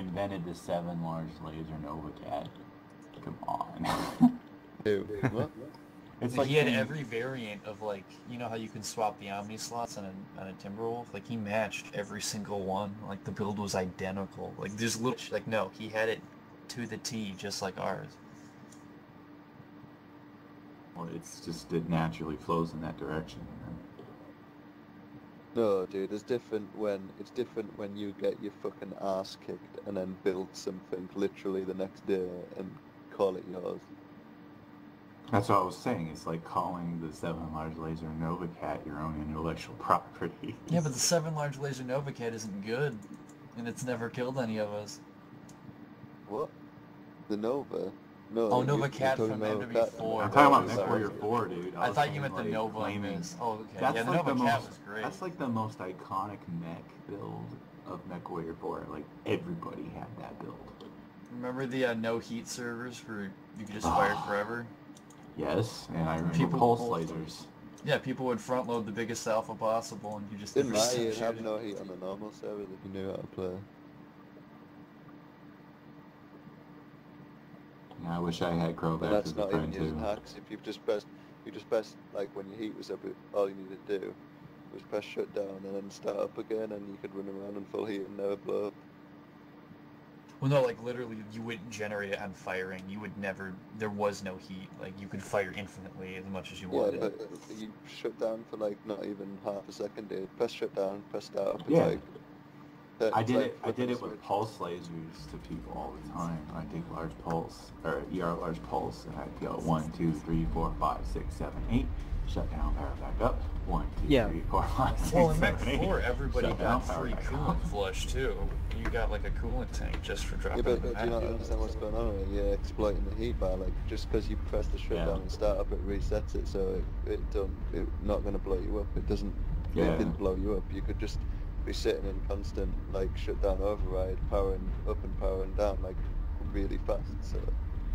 invented the 7 large laser Nova Cat. Come on. Who? What? It's Like he had every variant of, like, you know how you can swap the Omni slots on a Timberwolf? Like, he matched every single one. Like, the build was identical. Like, there's little... Like, no, he had it to the T, just like ours. Well, it's just, it naturally flows in that direction. No, dude, it's different when you get your fucking ass kicked and then build something literally the next day and call it yours. That's what I was saying. It's like calling the 7 large laser Nova Cat your own intellectual property. Yeah, but the 7 large laser Nova Cat isn't good, and it's never killed any of us. What? The Nova? No. Oh, Nova Cat from MWO. I'm talking about MechWarrior 4, dude. I thought you meant the Nova on this. Oh, okay. That's Yeah, the like Nova Cat was great. That's like the most iconic mech build of MechWarrior 4. Like, everybody had that build. Remember the no heat servers where you could just fire forever? Yes, and I remember pulse lasers. Yeah, people would front load the biggest alpha possible, and you just didn't matter. You'd have no heat on the normal servers if you knew how to play. Yeah, I wish I had Crow back that's as a not friend even using too. hacks. If you just press like when your heat was up, all you needed to do was press shutdown and then start up again, and you could run around in full heat and never blow up. Well, no, like, literally, you wouldn't generate it on firing. You would never... There was no heat. Like, you could fire infinitely as much as you wanted. Yeah, but you shut down for, like, not even half a second, dude. Press shutdown, press start up. Yeah. Like, I did it with pulse lasers to people all the time. I take large pulse, or ER large pulse, and I'd go 1, 2, 3, 4, 5, 6, 7, 8. Shut down, power back up. 1, 2, 3, 4, 5, 6, well, in 7, 8. Mech 4, everybody Shut got down, free coolant flush, too. You got, like, a coolant tank just for dropping but do you not understand what's going on here? You're exploiting the heat bar. Like, just because you press the shutdown and start up, it resets it, so it's not going to blow you up. It doesn't... Yeah. It didn't blow you up. You could just be sitting in constant, like, shutdown override, powering up and powering down, like, really fast, so...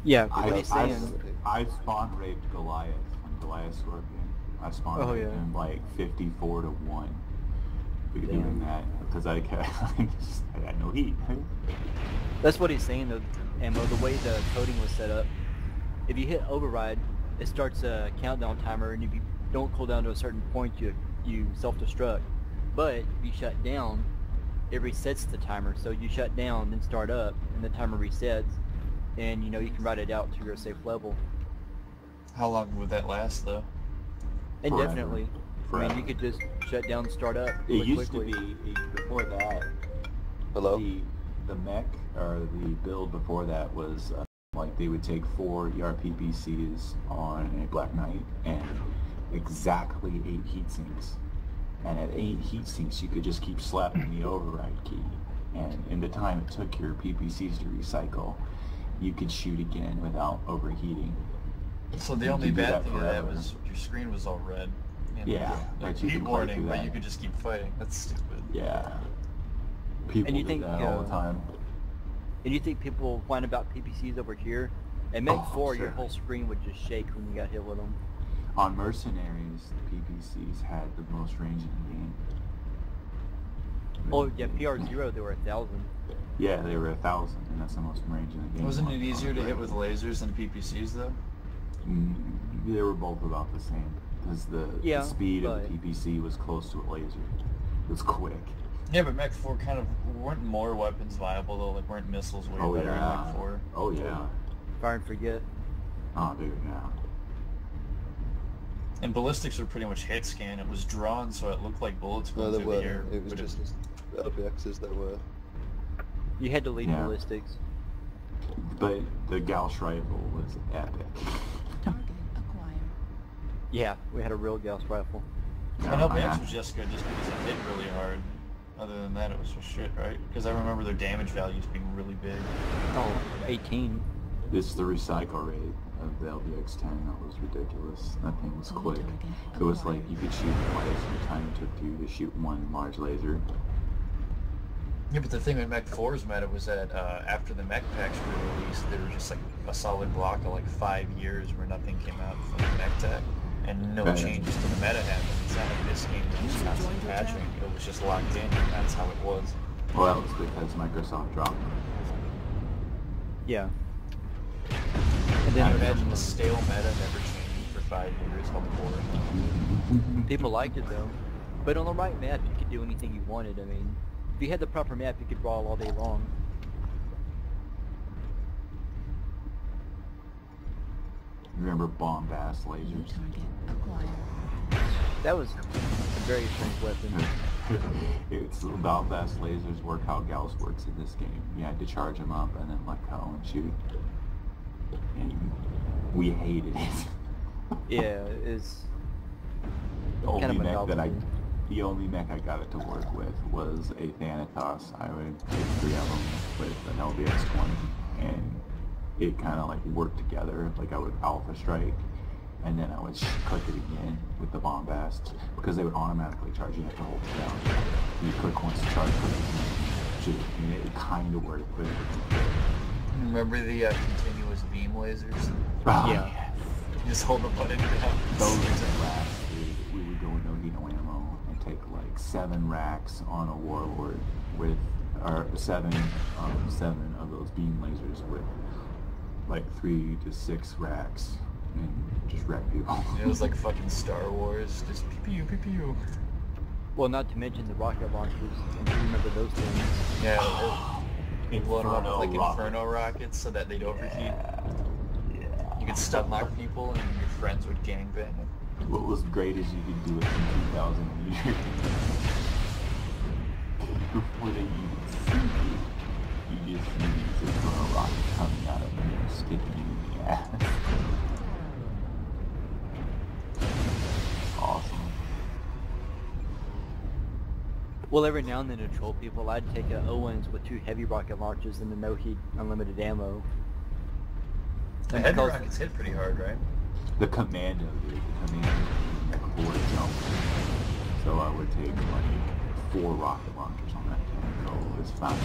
Yeah, what he's saying... I spawn raped Goliath on Goliath Scorpion. I spawn raped him, like, 54 to 1. For doing that, because I had no heat. That's what he's saying, though, Ammo. The way the coding was set up, if you hit override, it starts a countdown timer, and if you don't cool down to a certain point, you self-destruct. But if you shut down, it resets the timer. So you shut down, then start up, and the timer resets, and you know you can ride it out to your safe level. How long would that last, though? Indefinitely. I mean, you could just shut down and start up It used quickly. to be, before that, Hello? the mech, or the build before that was, like, they would take 4 ERPPCs on a Black Knight, and exactly 8 heat sinks. And at 8 heat sinks, you could just keep slapping the override key. And in the time it took your PPCs to recycle, you could shoot again without overheating. So the only bad thing of that was your screen was all red. Yeah. Like, heat warning, but you could just keep fighting. That's stupid. Yeah. People you do think, that all the time. And you think people whine about PPCs over here? At Mech 4, your whole screen would just shake when you got hit with them. On Mercenaries, the PPCs had the most range in the game. Oh, yeah, PR0, they were 1,000. Yeah, they were 1,000, and that's the most range in the game. Wasn't it easier to hit with lasers than PPCs, though? They were both about the same, because the speed of the PPC was close to a laser. It was quick. Yeah, but Mech 4 kind of... Weren't more weapons viable, though? Like, weren't missiles way better in Mech 4? Oh, yeah. Fire and forget. Oh, dude, yeah. And ballistics were pretty much hit scan. It was drawn, so it looked like bullets going through the air. It was just LBXs that were... You had to lead ballistics. But the Gauss rifle was epic. Target acquired. Yeah, we had a real Gauss rifle. And LBX was just good just because it hit really hard. Other than that, it was just shit, right? Because I remember their damage values being really big. Oh, 18. It's the recycle rate of the LBX-10 that was ridiculous. That thing was quick. It was like you could shoot twice the time it took you to shoot 1 large laser. Yeah, but the thing with Mech 4's meta was that after the mech packs were released, there was just like a solid block of like 5 years where nothing came out from the mech tech, and no changes to the meta happened. It's not like this game was constant patching. It was just locked in, and that's how it was. Well, that was because Microsoft dropped Yeah. And I then imagine the stale meta never changing for 5 years. How boring. people liked it though. But on the right map, you could do anything you wanted. I mean, if you had the proper map, you could brawl all day long. Remember bombast lasers? Target acquired. That was a very strange weapon. It's bombast lasers work how Gauss works in this game. You had to charge them up and then let go and shoot. And we hated it. Yeah, it's The only kind of a mech that novelty. the only mech I got it to work with was a Thanatos. I would take 3 of them with an LBX-20, and it kind of like worked together. Like I would alpha strike, and then I would click it again with the bombast, because they would automatically charge. You have to hold it down. You click once to charge, click again, shoot. And it kind of worked, but Remember the continuous beam lasers? Yeah. You just hold the button down. those racks, we would go into no ammo and take like 7 racks on a warlord with, or 7 of those beam lasers with like 3 to 6 racks and just wreck people. It was like fucking Star Wars, just pew pew pew pew. Well, not to mention the rocket launchers. If you remember those things. Yeah, you blow them up with like rocket. Inferno rockets so that they'd overheat. Yeah. You could stun lock people and your friends would gangbang them. What was great is you could do it from 2,000 meters. Before they even see you just see these Inferno rockets coming out of them and sticking you in the ass. Awesome. Well, every now and then to troll people, I'd take Owens with 2 heavy rocket launchers and the no-heat unlimited ammo. The And heavy because- rockets hit pretty hard, right? The commando, dude. The commando can make 4 jump. So I would take like 4 rocket launchers on that tank. So it's not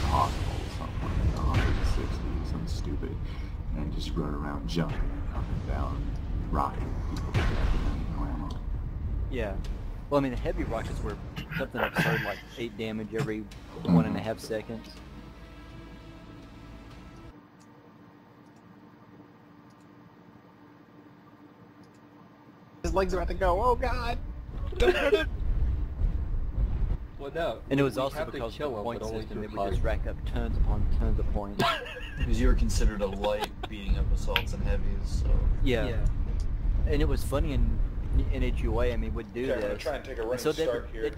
possible. Something like 160, something stupid. And just run around jumping up and down, rocking people to death with no ammo. Yeah. Well, I mean, the heavy rockets were something absurd, like 8 damage every 1.5 seconds. His legs are about to go. Oh God! Well, no. And it was we also have to because of kill the him, point but only system, through it would just fighting. rack up tons upon tons of points. Because you were considered a light beating up assaults and heavies, so... Yeah. And it was funny in HUA, I mean, would do Okay, I'm this. gonna try and take a running And so start here. they'd